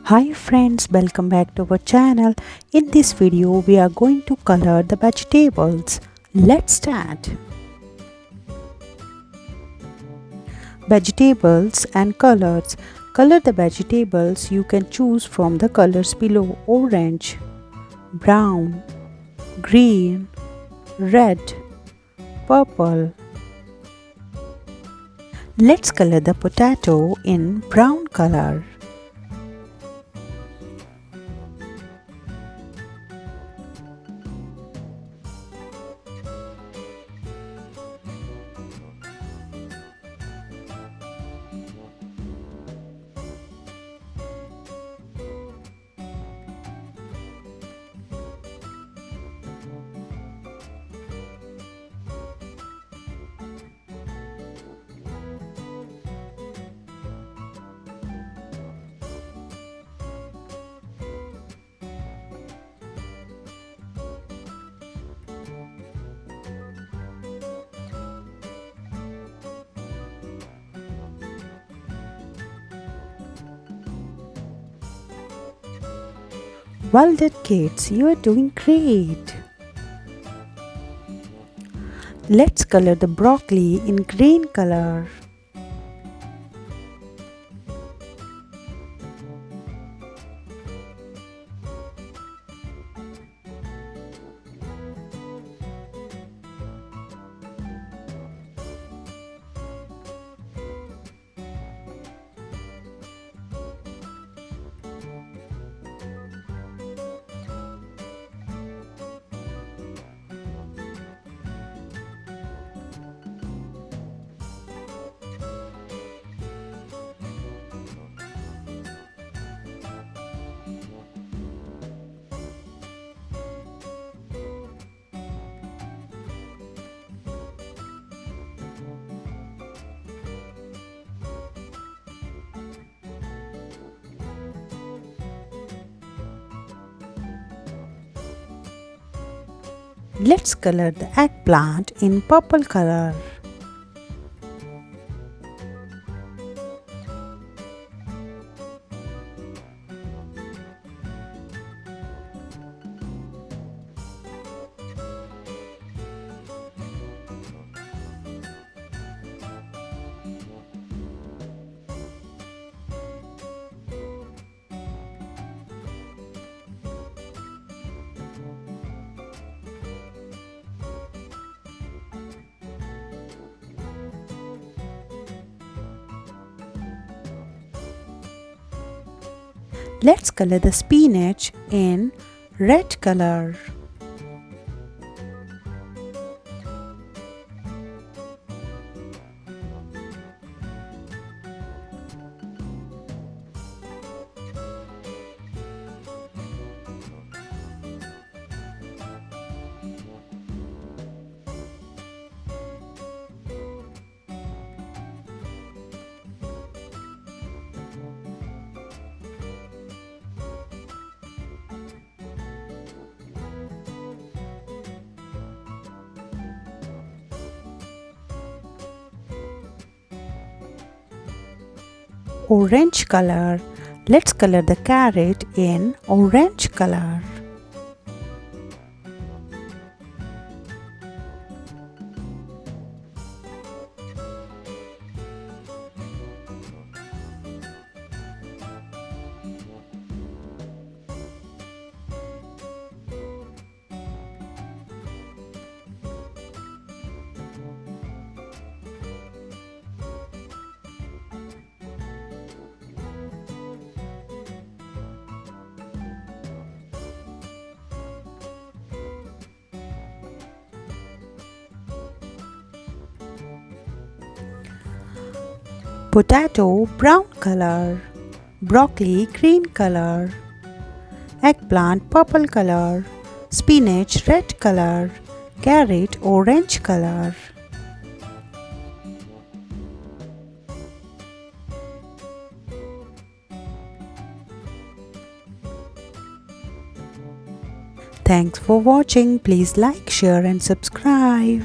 Hi friends, welcome back to our channel. In this video we are going to color the vegetables. Let's start. Vegetables and colors. Color the vegetables. You can choose from the colors below: orange, brown, green, red, purple. Let's color the potato in brown color. Well done kids, you are doing great. Let's color the broccoli in green color. Let's color the eggplant in purple color. Let's color the spinach in red color. Orange color. Let's color the carrot in orange color. Potato brown color, broccoli green color, eggplant purple color, spinach red color, carrot orange color. Thanks for watching. Please like, share and subscribe.